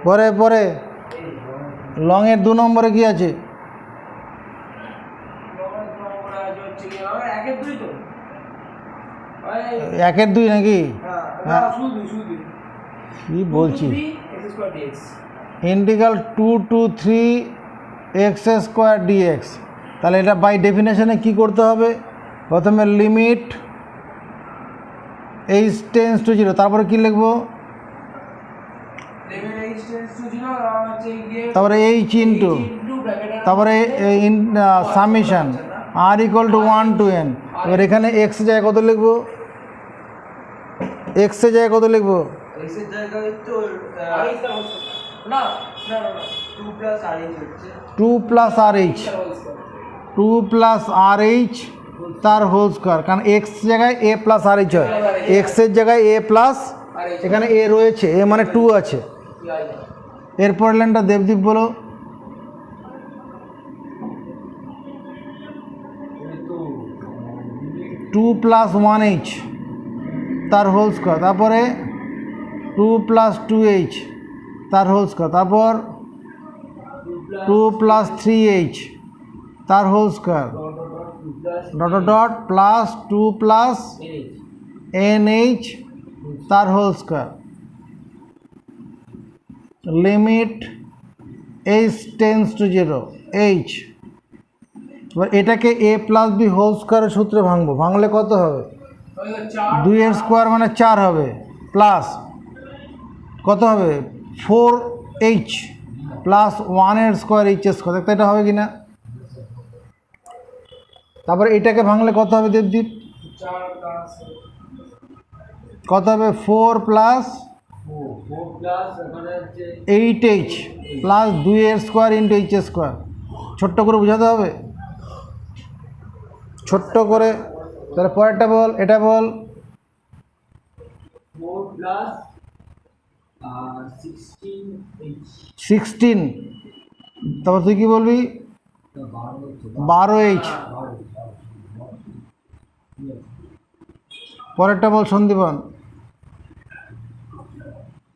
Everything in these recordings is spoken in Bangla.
পরে পরে লংয়ের 2 নম্বরে কি আছে? একের 2 নাকি? কি বলছি, ইন্টিগ্রাল 2 to 3 x² dx। তাহলে এটা বাই ডেফিনেশনে কি করতে হবে? প্রথমে লিমিট h টেন্স টু 0, তারপরে কি লিখবো? তারপরে h ইন্টু, তারপরে summation r equal to 1 to n। এবার এখানে x এর জায়গায় কত লিখবো? x এর জায়গায় কত লিখবো? x এর জায়গায় তো না 2 প্লাস rh হচ্ছে 2 প্লাস rh, 2 প্লাস rh তার হোল স্কোয়ার, কারণ x জায়গায় a প্লাস rh হয়, x এর জায়গায় a প্লাস, এখানে a রয়েছে, a মানে 2 আছে। এরপর লাইনটা দেবদীপ বলো। 2 প্লাস 1h তার হোল স্কোয়ার, তারপরে 2 প্লাস 2h তার হোল স্কোয়ার, তারপর 2 প্লাস 3h তার whole square, dot dot dot plus 2 plus nh তার whole square, limit h tends to 0 h। এবার এটাকে a প্লাস বি হোল স্কোয়ারের সূত্রে ভাঙবো, ভাঙলে কত হবে? 2 এর স্কোয়ার মানে 4 হবে, প্লাস কত হবে? 4h প্লাস 1 এর স্কোয়ার h এর স্কোয়ার, দেখতে এটা হবে কি না? তারপরে এটাকে ভাঙলে কত হবে দেবদীপ? কত হবে? 4 প্লাস 8h প্লাস 2 এর স্কোয়ার ইন্টু h এর স্কোয়ার। ছোট্ট করে বোঝাতে হবে, ছোট্ট করে। তাহলে পরেরটা বল, এটা বল। 4 প্লাস 16, তারপর তুই কি বলবি? 12h। পরেরটা বল সন্দীপন।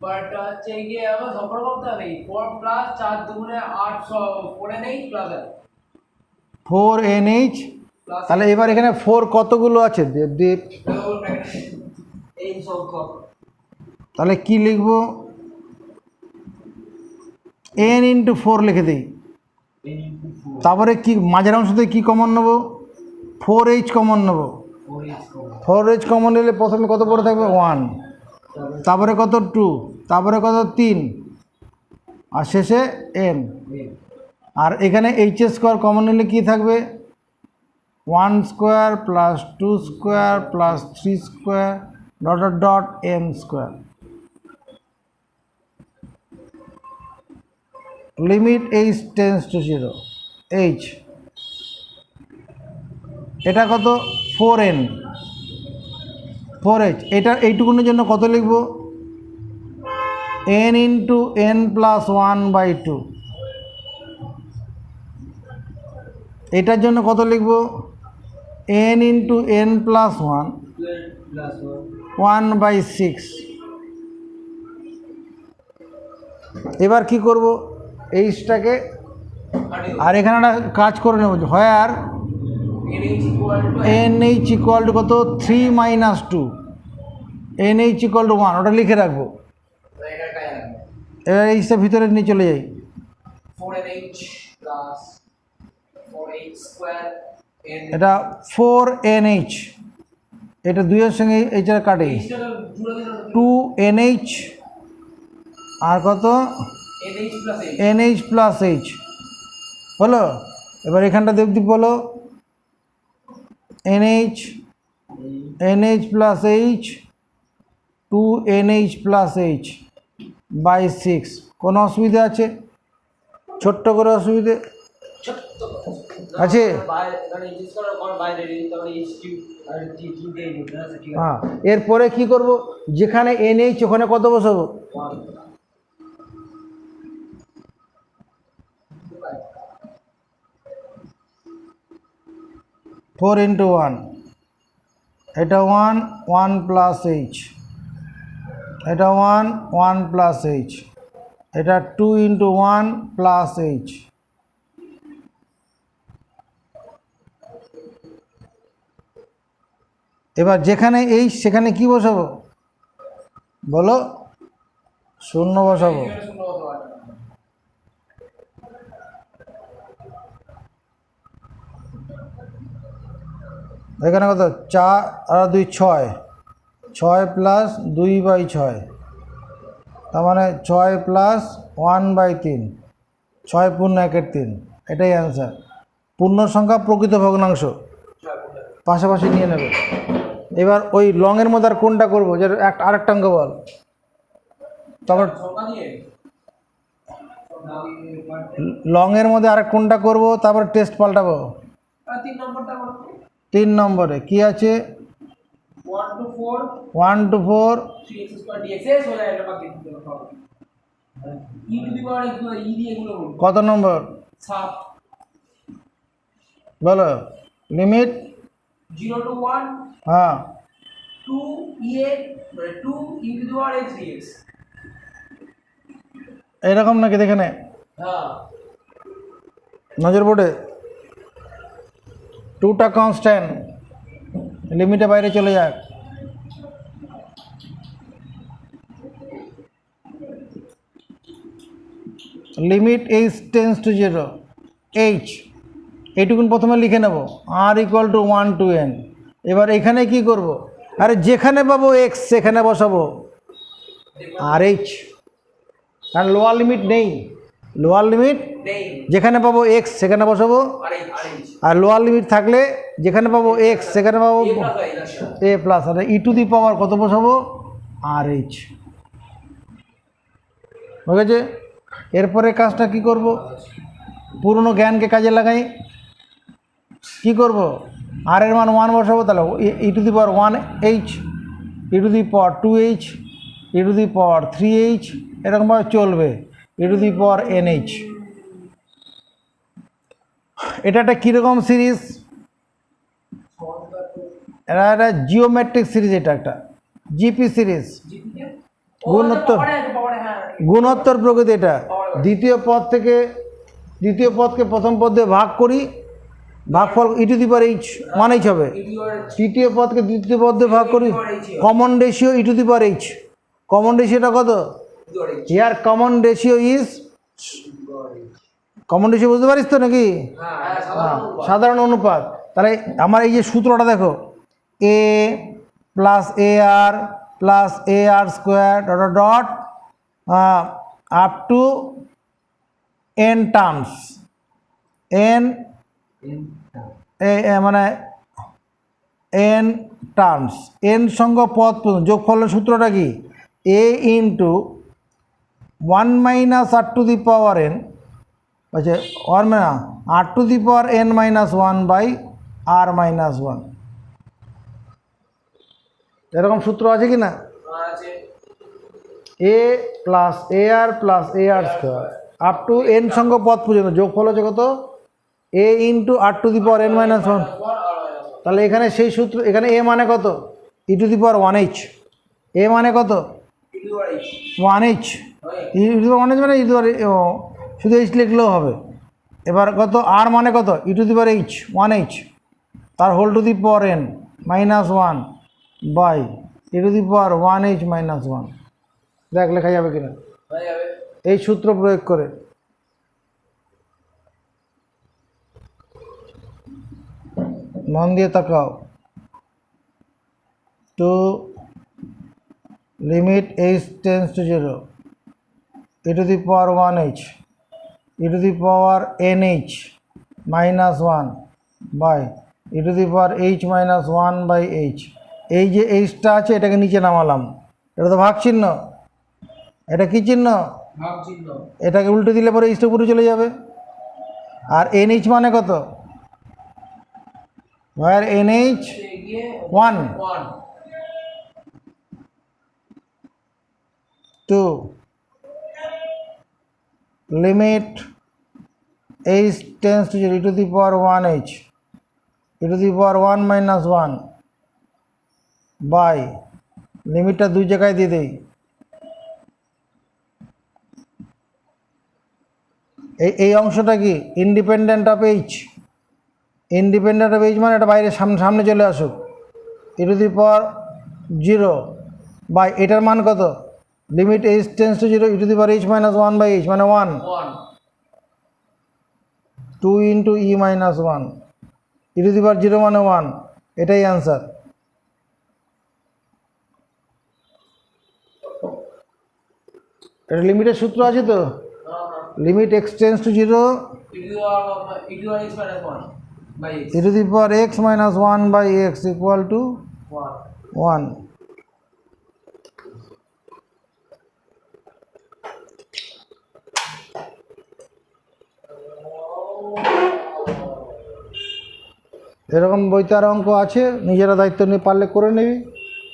বাট হচ্ছে গিয়ে আবার সম্পর্ক করতে হবে 4 প্লাস 4 দুগুণে 8 4nh প্লাস 4nh। তাহলে এবার এখানে 4 কতগুলো আছে দেবদীপ? এই সংখ্যক, তাহলে কি লিখবো? n ইন্টু 4 লিখে দিই। তারপরে কি মাঝের অংশ থেকে কী কমন নেবো? 4h কমন নেবো। 4h কমন নিলে প্রথমে কত পড়ে থাকবে? 1, তারপরে কত? 2, তারপরে কত? 3, আর শেষে n। আর এখানে h স্কোয়ার কমন নিলে কী থাকবে? 1 square plus 2 square plus 3 square dot dot dot n square. Limit h tends to 0 h। এটা কত? 4n 4h। এটা এইটুকুনের জন্য কত লিখব? n into n plus 1/2। এটার জন্য কত লিখব? n into n plus 1 1/6। এবার কি করব? এইচটাকে আর এখানে একটা কাজ করে নেব, হোয়ার nh ইকুয়াল টু কত? 3 মাইনাস 2, nh ইকুয়াল টু 1, ওটা লিখে রাখবো। এবার এইচটা ভিতরে নিয়ে চলে যাই। 4nh প্লাস 4h স্কয়ার এটা 4nh, এটা 2 এর সঙ্গে এইচটা কাটে, 2nh আর কত? nh প্লাস h হলো। এবার এখানটা দেবদীপ বলো, nh plus h 2nh plus h by 6। কোনো অসুবিধা আছে? ছোট্ট করে অসুবিধে আছে? হ্যাঁ, এরপরে কি করব? যেখানে nh ওখানে কত বসাবো? 4 ইন্টু 1, এটা 1 1 প্লাস h, এটা 1 1 প্লাস h, এটা 2 ইন্টু 1 প্লাস এইচ। এবার যেখানে এইচ সেখানে কি বসাবো বলো? শূন্য বসাবো। এখানে শূন্য বসাবো আর। এখানে কত 4 আর 2 6, 6 প্লাস 2/6, তার মানে 6 প্লাস 1/3, 6 পূর্ণ 1-এর 3, এটাই অ্যান্সার। পূর্ণ সংখ্যা প্রকৃত ভগ্নাংশ পাশাপাশি নিয়ে নেবে। এবার ওই লংয়ের মধ্যে আর কোনটা করবো, যেটা আরেকটা অঙ্ক বল। তারপর সংখ্যা দিয়ে লংয়ের মধ্যে আরেক কোনটা করব, তারপর টেস্ট পাল্টাবো। 3 নম্বরটা করো। 3 নম্বরে কি আছে? 1 to 4 1 to 4 3x square dx শেষ হয়ে যায়, এটা বাকি দিতে হবে। e two the power x মানে e দিয়ে এগুলো বলবো। কত নম্বর 7 বলো? লিমিট 0 to 1 হ্যাঁ 2 e a মানে 2 e two the power x dx। এরকম নাকি দেখে নে হ্যাঁ নজর বোর্ডে। 2টা কনস্ট্যান্ট, লিমিটে বাইরে চলে যাক। Limit h tends to 0, h এইটুকুন প্রথমে লিখে নেব, আর ইকুয়াল টু 1 to n। এবার এখানে কি করব? আরে যেখানে পাবো এক্স সেখানে বসাবো আর এইচ, কারণ লোয়ার লিমিট নেই। লোয়ার লিমিট নেই যেখানে পাবো এক্স সেখানে বসাবো, আর h আর লোয়ার লিমিট থাকলে যেখানে পাবো এক্স সেখানে পাবো a প্লাস হয় এটা। এ plus, R E to the পাওয়ার কত বসাবো? আর এইচ। হয়ে গেছে। এরপরে কাজটা কি করব? পুরনো জ্ঞানকে কাজে লাগাই। কি করব? আর এর মান 1 বসাবো, তাহলে e to the power 1h, e to the power 2h, e to the power 3h, এরকমভাবে চলবে, ই টু দি পাওয়ার nh। এটা একটা কীরকম সিরিজ? এটা একটা জিওমেট্রিক সিরিজ, এটা একটা জিপি সিরিজ, গুণোত্তর গুণোত্তর প্রকৃতি। এটা দ্বিতীয় পদকে প্রথম পদ দিয়ে ভাগ করি, ভাগফল ই to the power h 1h হবে। তৃতীয় পদকে দ্বিতীয় পদ দিয়ে ভাগ করি, common ratio e to the power h. Common রেশিওটা কত? Here common ratio is, common ratio বুঝতে পারিস তো নাকি? হ্যাঁ, সাধারণ অনুপাত। তাহলে আমার এই যে সূত্রটা দেখো, a plus a r plus a r square dot dot up to n terms, n মানে এন টার্মস, এন সংখ্যক পদ পর্যন্ত। যোগফলের সূত্রটা কি? A into 1 minus r to the power n, আচ্ছা আর মানে r to the power n minus 1 by r minus 1। এরকম সূত্র আছে কি না? আছে a plus a r plus a r square up to n সংখ্যক পদ পর্যন্ত। যোগফল হচ্ছে কত? A into r to the power n minus 1। তাহলে এখানে সেই সূত্র, এখানে এ মানে কত? ই টু দি পাওয়ার 1h। এ মানে কত? 1h। E to the power 1h মানে ই টু দি পাওয়ার, শুধু এইচ লিখলেও হবে। এবার কত? আর মানে কত? ই to the power h 1h, তার whole to the power n minus 1 by e to the power 1h minus 1। দেখ লেখা যাবে কিনা হয়ে যাবে। এই সূত্র প্রয়োগ করে। মন দিয়ে তাকাও। To limit h tends to 0, e to the power 1h, e to the power nh minus 1 by e to the power h minus 1 by h। এই যে এইচটা আছে এটাকে নিচে নামালাম, এটা তো ভাগ চিহ্ন। এটা কি চিহ্ন? ভাগ চিহ্ন। এটাকে উল্টে দিলে পরে এইচটা উপরে চলে যাবে। আর nh মানে কত? where nh 1 2 limit h tends to 0 e to the power 1h, e to the power 1 minus 1 by লিমিটটা দুই জায়গায় দিয়ে দেই, এই অংশটা কি independent of H, independent of H মানে এটা বাইরে সামনে চলে আসুক, ই টু দি পাওয়ার 0 বাই এটার মান কত, limit h tends to 0 e to the power h minus 1 by h মানে 1, 2 into e minus 1 e to the power 0 মানে 1, এটাই অ্যান্সার। এটা লিমিটের সূত্র আছে তো, limit x tends to 0 e to the power x minus 1 by x equal to 1। এরকম বইতে আর অঙ্ক আছে, নিজেরা দায়িত্ব নিয়ে পারলে করে নিবি।